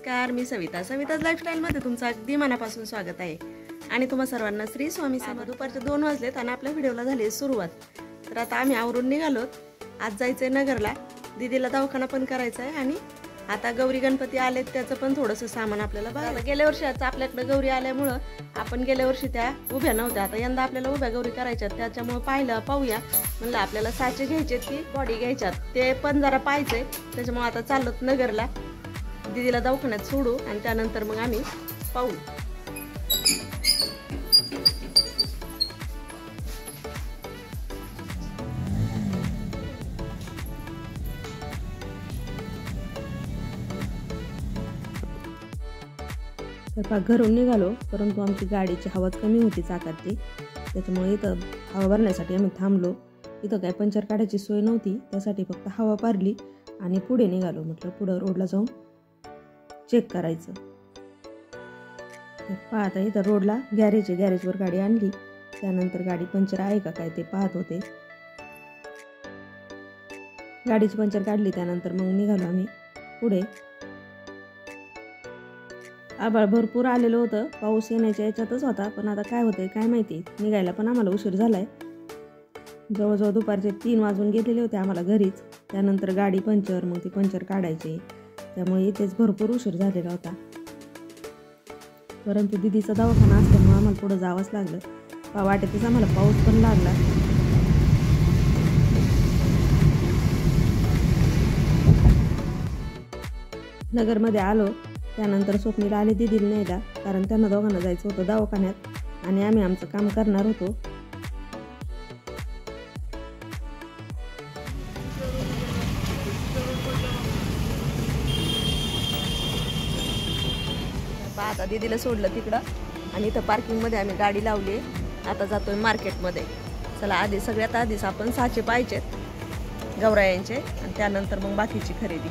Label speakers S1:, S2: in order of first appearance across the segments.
S1: नमस्कार, मी सविताज लाईफस्टाईलमध्ये तुमचं अगदी मनापासून स्वागत आहे. आणि तुम्हा सर्वांना श्री स्वामी समर्थ. दुपारचे 2 वाजलेत आणि आपल्या व्हिडिओला झाली सुरुवात. तर आता आम्ही आवरून निघालोत. आज जायचंय नगरला, दीदीला दवाखाना पण करायचा आहे आणि आता गौरी गणपती आलेत, त्याचं पण थोडंसं सामान आपल्याला बघायला. गेल्या वर्षी आपल्याकडे गौरी आल्यामुळं आपण गेल्या वर्षी त्या उभ्या नव्हत्या, आता यंदा आपल्याला उभ्या गौरी करायच्यात, त्याच्यामुळे पाहूया म्हणलं आपल्याला साचे घ्यायचे की बॉडी घ्यायच्यात, ते पण जरा पाहायचंय. त्याच्यामुळे आता चाललोत नगरला, दीदीला दवाखान्यात सोडू आणि त्यानंतर मग आम्ही पाहू. तर घरून निघालो, परंतु आमची गाडीची हवाच कमी होती चाकातली, त्याच्यामुळे इथं हवा भरण्यासाठी आम्ही थांबलो. इथं काय पंचर काढायची सोय नव्हती, त्यासाठी फक्त हवा भरली आणि पुढे निघालो. म्हटलं पुढं रोडला जाऊन चेक करायचं. तर पाहता इथं रोडला गॅरेजवर गाडी आणली, त्यानंतर गाडी पंचर आहे का काय ते पाहत होते. गाडीची पंचर काढली, त्यानंतर मग निघालो आम्ही पुढे. आभाळ भरपूर आलेलं होतं, पाऊस येण्याच्या याच्यातच होता, पण आता काय होतंय काय माहिती. निघायला पण आम्हाला उशीर झालाय. जवळजवळ दुपारचे 3 वाजून गेलेले होते आम्हाला घरीच. त्यानंतर गाडी पंचर, मग ती पंचर काढायची, त्यामुळे इथेच भरपूर उशीर झालेला होता. परंतु दीदीचा दवाखाना असल्यामुळे आम्हाला पुढं जावंच लागलं. वाटेतच आम्हाला पाऊस पण लागला. नगरमध्ये आलो, त्यानंतर स्वप्नीला आले दीदीला न्यायला, कारण त्यांना दोघांना जायचं होतं दवाखान्यात आणि आम्ही आमचं काम करणार होतो. आता दीदीला सोडलं तिकडं आणि इथं पार्किंगमध्ये आम्ही गाडी लावली. आता जातोय मार्केटमध्ये. चला, सगळ्यात आधीच आपण साचे पाहिजेत गौरायांचे आणि त्यानंतर मग बाकीची खरेदी.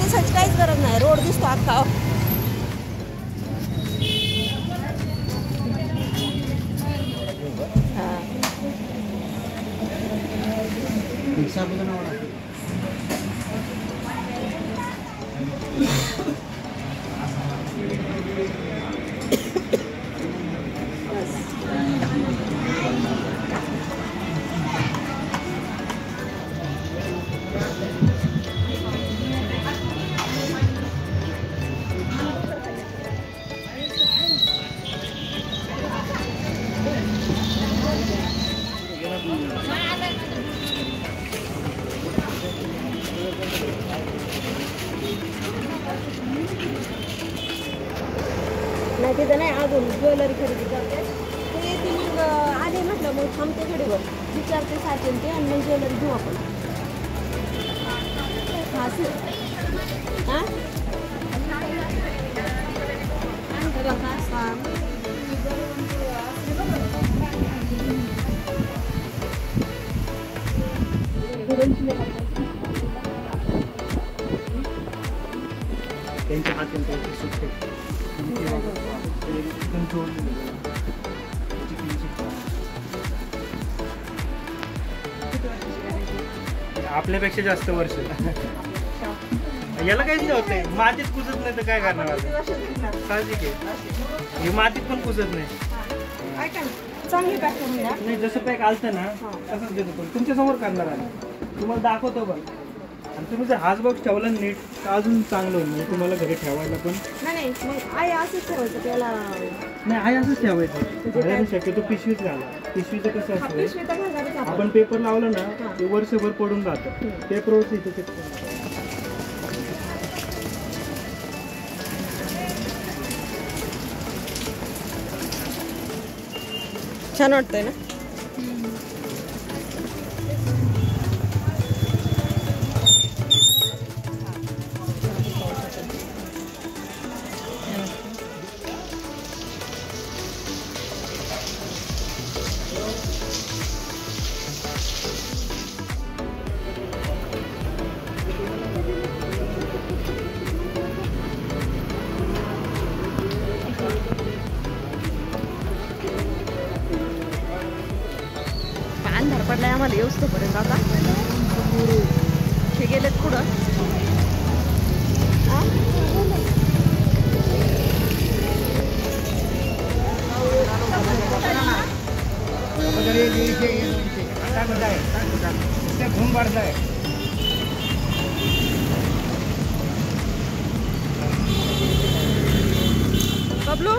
S1: दिसायची काहीच गरज नाही, रोड दिसतो अख्खा. नाही तिथं नाही, अजून ज्वेलरी खरेदी करते ते येते. मग आले म्हटलं मग थांबते घडीवर, विचारते साचे ते आणि मग ज्वेलरी घेऊ आपण. हां
S2: त्यांच्या हातात आपल्यापेक्षा जास्त वर्ष. याला काहीच नाही होत नाही, मातीत कुजत नाही तर काय करणार. साहजिक आहे, हे मातीत पण कुजत नाही.
S1: चांगली पॅक करून द्या.
S2: नाही, जसं पॅक आलतं ना तसंच देतो, पण तुमच्या समोर करणार आहे, तुम्हाला दाखवतो पण. आणि तुम्ही जर हाच बॉक्स ठेवला नीट तर अजून चांगलं होईल, म्हणजे तुम्हाला घरी ठेवायला पण.
S1: नाही मग आई असंच ठेवायचं त्याला.
S2: नाही, आई असंच ठेवायचं. शक्यतो पिशवीच घाला. पिशवीचं कसं असतं, आपण पेपर लावलं ना ते वर्षभर पडून राहतं. पेपरवरच इथे
S1: छान वाटतंय ना. अंधार पडलाय आम्हाला येऊच तोपर्यंत. आता हे गेलेत पुढं. बबलू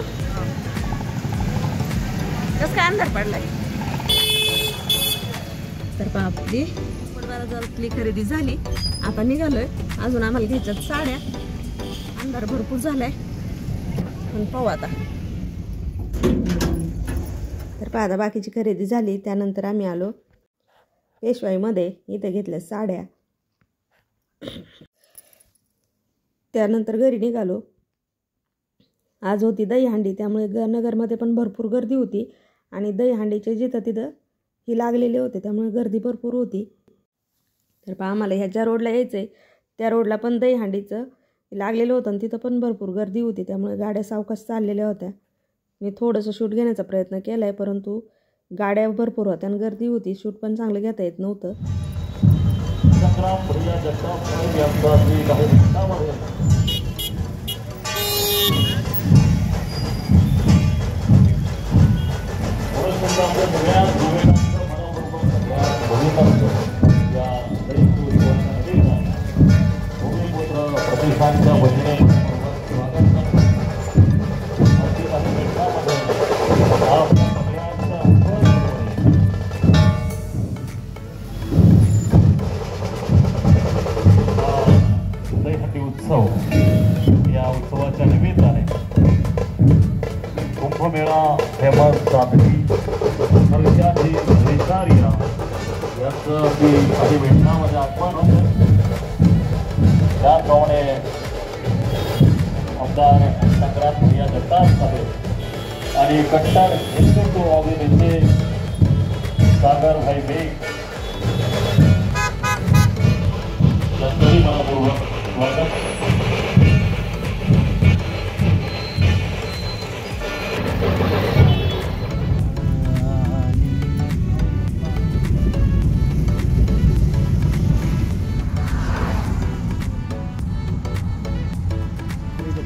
S1: कस काय अंधार पडलाय. तर आपली बाजारातली खरेदी झाली. आता निघालोय. अजून आम्हाला घ्यायच्यात साड्या. अंधार भरपूर झालाय पण पाहू आता. तर पाहता बाकीची खरेदी झाली. त्यानंतर आम्ही आलो पेशवाईमध्ये. इथे घेतल्या साड्या. त्यानंतर घरी निघालो. आज होती दहीहंडी, त्यामुळे नगरमध्ये पण भरपूर गर्दी होती आणि दहीहंडीचे जिथं तिथं ही लागलेले होते, त्यामुळे गर्दी भरपूर होती. तर पहा आम्हाला ह्या ज्या रोडला यायचं आहे त्या रोडला पण दहीहंडीचं लागलेलं होतं आणि तिथं पण भरपूर गर्दी होती, त्यामुळे गाड्या सावकाश चाललेल्या होत्या. मी थोडंसं शूट घेण्याचा प्रयत्न केला आहे, परंतु गाड्या भरपूर होत्या आणि गर्दी होती. शूट पण चांगलं घेता येत नव्हतं.
S3: या उत्सवाच्या निमित्ताने कुंभमेळा फेमस साधकी याचं अधिवेशनामध्ये आगमन होतं. त्याप्रमाणे आमदार संक्रांत भैया जगताप साहेब आणि कट्टर हिंदुत्ववादी नेते सागरभाई बेग यांचंही मनपूर्वक स्वागत.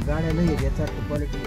S2: गाड्या नाही आहेत याचा क्वालिटी.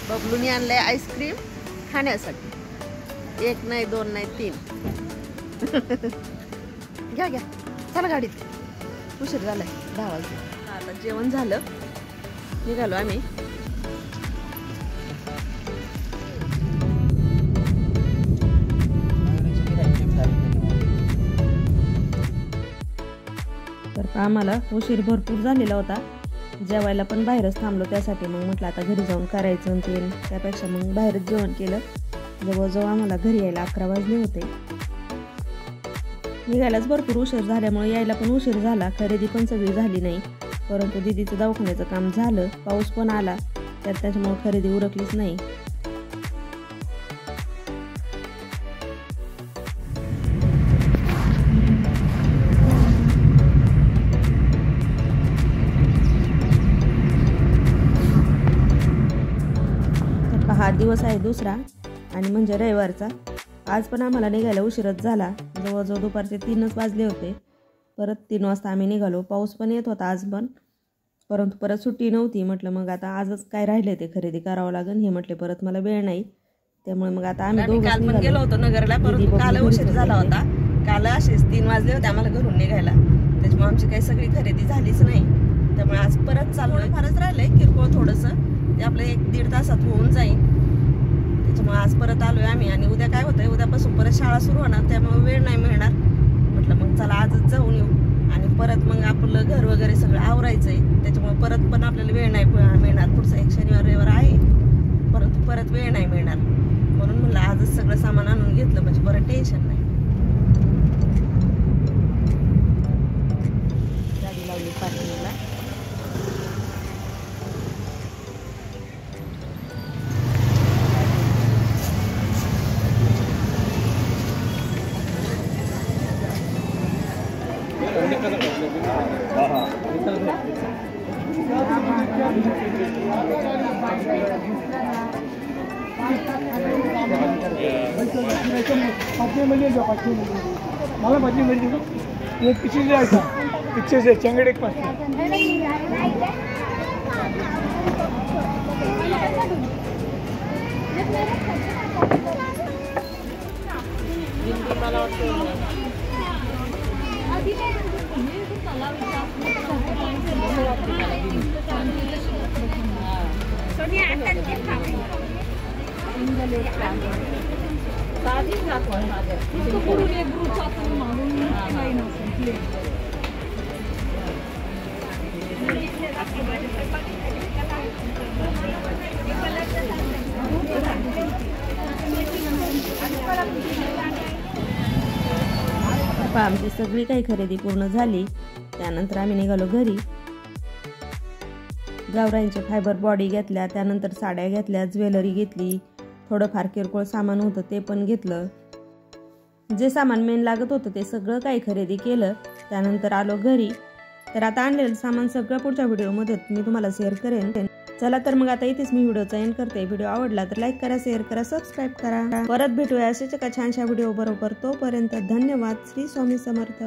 S1: बबलूनी आणलंय आईस्क्रीम खाण्यासाठी. 1 नाही 2 नाही 3. घ्या घ्या चला गाडीत. उशीर झालाय 10 वाजले. आता जेवण झालं निघालो आम्ही. तर आम्हाला उशीर भरपूर झालेला होता. जेवायला पण बाहेरच थांबलो. त्यासाठी मग म्हटलं आता घरी जाऊन करायचं ते, त्यापेक्षा मग बाहेरच जेवण केलं. जवळजवळ आम्हाला घरी यायला 11 वाजले होते. निघायलाच भरपूर उशीर झाल्यामुळे यायला पण उशीर झाला. खरेदी पण सगळी झाली नाही, परंतु दीदीचं दवाखान्याचं काम झालं. पाऊस पण आला त्याच्यामुळे खरेदी उरकलीच नाही. हा दिवस आहे दुसरा आणि म्हणजे रविवारचा. आज पण आम्हाला निघायला उशीरच झाला. जवळजवळ दुपारचे 3च वाजले होते. परत 3 वाजता आम्ही निघालो. पाऊस पण येत होता आज पण, परंतु परत सुट्टी नव्हती. म्हटलं मग आता आजच काय राहिले ते खरेदी करावं लागेल. हे म्हटले परत मला वेळ नाही, त्यामुळे मग आता आम्ही काल पण गेलो होतो नगरला, परंतु काल उशीर झाला होता. काल असेच 3 वाजले होते आम्हाला घरून निघायला, त्याच्यामुळे आमची काही सगळी खरेदी झालीच नाही. त्यामुळे आज परत चाललोय. फारच राहिलंय किरकोळ थोडंसं, ते आपलं 1-1.5 तासात होऊन जाईल. त्याच्यामुळे आज परत आलोय आम्ही. आणि उद्या काय होतंय, उद्यापासून परत शाळा सुरू होणार, त्यामुळे वेळ नाही मिळणार. म्हटलं मग चला आजच जाऊन येऊ आणि परत मग आपलं घर वगैरे सगळं आवरायचंय. त्याच्यामुळे परत पण आपल्याला वेळ नाही मिळणार. पुढचा एक शनिवार रविवार आहे, परंतु परत वेळ नाही मिळणार. म्हणून म्हणलं आजच सगळं सामान आणून घेतलं म्हणजे बरं टेन्शन नाही. गाडी लावली पार्किंगला.
S2: मला भाजी मिळते एक पिक्चर जायचा पिक्चर चंगड एक पास
S1: आमची सगळी काही खरेदी पूर्ण झाली. त्यानंतर आम्ही निघालो घरी. गावरांचे फायबर बॉडी घेतल्या, त्यानंतर साड्या घेतल्या, ज्वेलरी घेतली, थोडंफार किरकोळ सामान होतं ते पण घेतलं. जे सामान मेन लागत होतं ते सगळं काही खरेदी केलं. त्यानंतर आलो घरी. तर आता आणलेलं सामान सगळं पुढच्या व्हिडिओमध्ये मी तुम्हाला शेअर करेन. चला तर मग आता इथेच मी व्हिडिओचा एंड करते. व्हिडिओ आवडला तर लाईक करा, शेअर करा, सबस्क्राईब करा. परत भेटूया अशाच एका छानशा व्हिडिओ बरोबर. तोपर्यंत धन्यवाद. श्री स्वामी समर्थ.